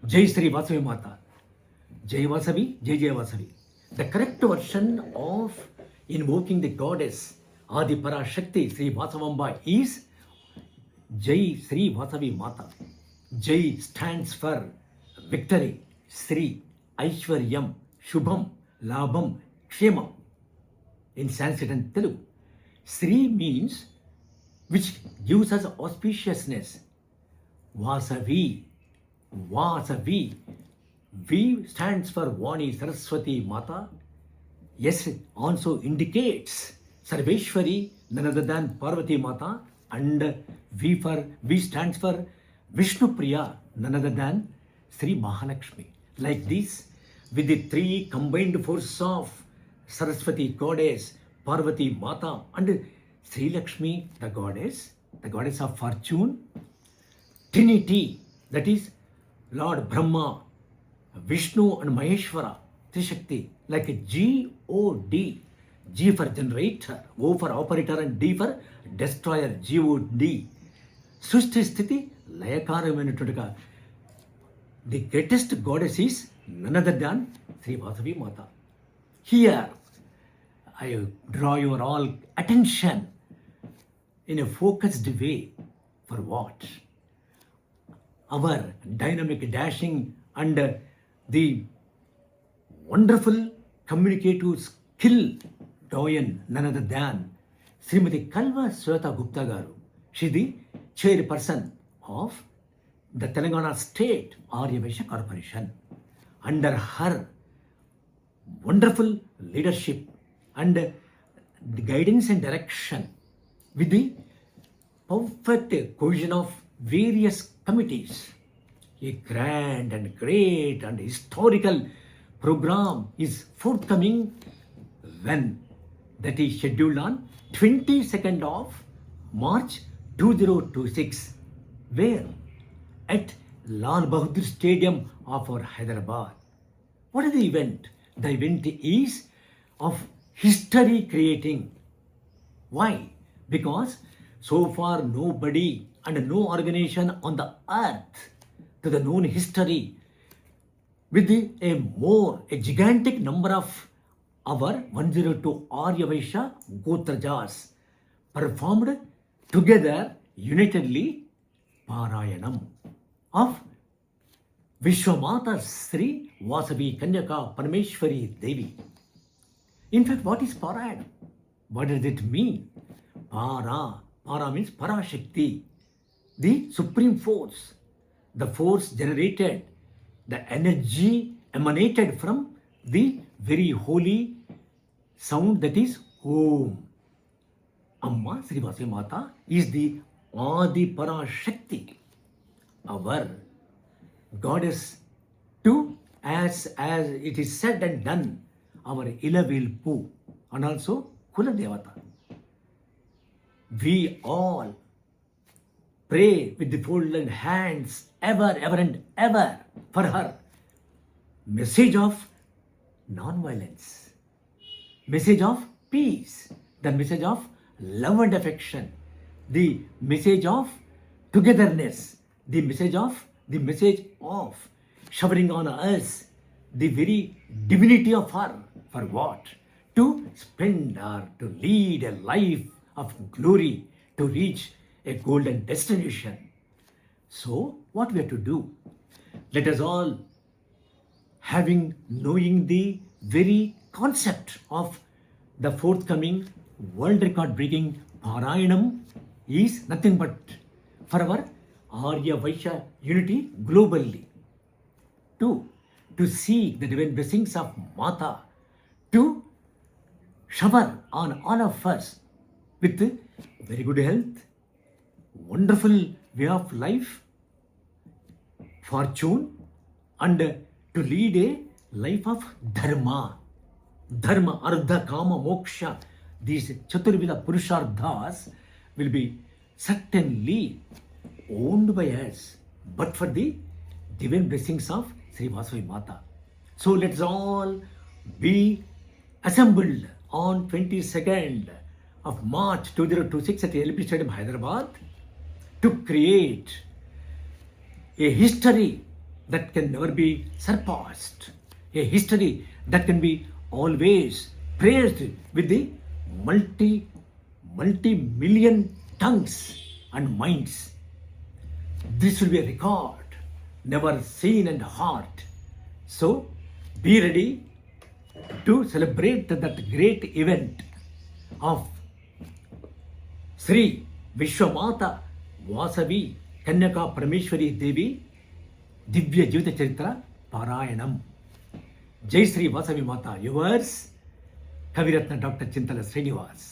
Jai Sri Vasavi Mata. Jai Vasavi, Jai Jai Vasavi. The correct version of invoking the goddess Adi Parashakti Sri Vasavamba is Jai Sri Vasavi Mata. Jai stands for victory, Sri, Aishwaryam, Shubham, Labham, Kshemam in Sanskrit and Telugu. Sri means which gives us auspiciousness. Vasavi, Vasavi. V stands for Vani Saraswati Mata. S also indicates Sarveshwari, none other than Parvati Mata. And V stands for Vishnu Priya, none other than Sri Mahalakshmi. Like this, with the three combined forces of Saraswati goddess, Parvati Mata, and Sri Lakshmi, the goddess of fortune, Trinity, that is Lord Brahma, Vishnu and Maheshwara, Trishakti, like a G-O-D, G for generator, O for operator and D for destroyer, G-O-D. Srishti Sthiti Layakaramaiనట్టుగా the greatest goddess is none other than Sri Vasavi Mata. Here, I draw your all attention in a focused way for what? Our dynamic dashing and the wonderful communicative skill doyen none other than Srimati Kalva Sweta Gupta Garu. She is the chairperson of the Telangana State Arya Vaishya Corporation. Under her wonderful leadership and the guidance and direction with the perfect cohesion of various committees, a grand and great and historical program is forthcoming when that is scheduled on 22nd of March 2026, where at Lal Bahadur Stadium of our Hyderabad. What is the event? The event is of history creating. Why? Because so far nobody and no organization on the earth to the known history with a gigantic number of our 102 Arya Vaishya Gotrajas performed together unitedly Parayanam of Vishwamata Sri Vasavi Kanyaka Parameshwari Devi. In fact, what is Parayanam? What does it mean? Para means Parashakti, the supreme force, the force generated, the energy emanated from the very holy sound that is Om. Amma Sri Vasavi Mata is the Adi Parashakti, our goddess to, as it is said and done, our Ilavilpu and also Kula Devata. We all pray with the folded hands ever and ever for her message of non-violence, message of peace, the message of love and affection, the message of togetherness, the message of showering on us the very divinity of her. For what? To spend or to lead a life of glory, to reach a golden destination. So, what we have to do? Let us all, knowing the very concept of the forthcoming world record breaking Parayanam is nothing but for our Arya Vaishya unity globally. To seek the divine blessings of Mata, to shower on all of us with very good health, wonderful way of life, fortune, and to lead a life of dharma, artha, kama, moksha. These Chaturvida Purusharthas will be certainly owned by us, but for the divine blessings of Sri Vasavi Mata. So let's all be assembled on 22nd of March 2026 at the LP Stadium, Hyderabad, to create a history that can never be surpassed, a history that can be always praised with the multi-million tongues and minds. This will be a record never seen and heard. So be ready to celebrate that great event of Sri Vishwamata Vasavi Kanyaka Parameshwari Devi దివ్య జీవిత చరిత్ర పారాయణం. జై శ్రీ వాసవి మాత. Yours కవిరత్న doctor చింతల శ్రీనివాస్.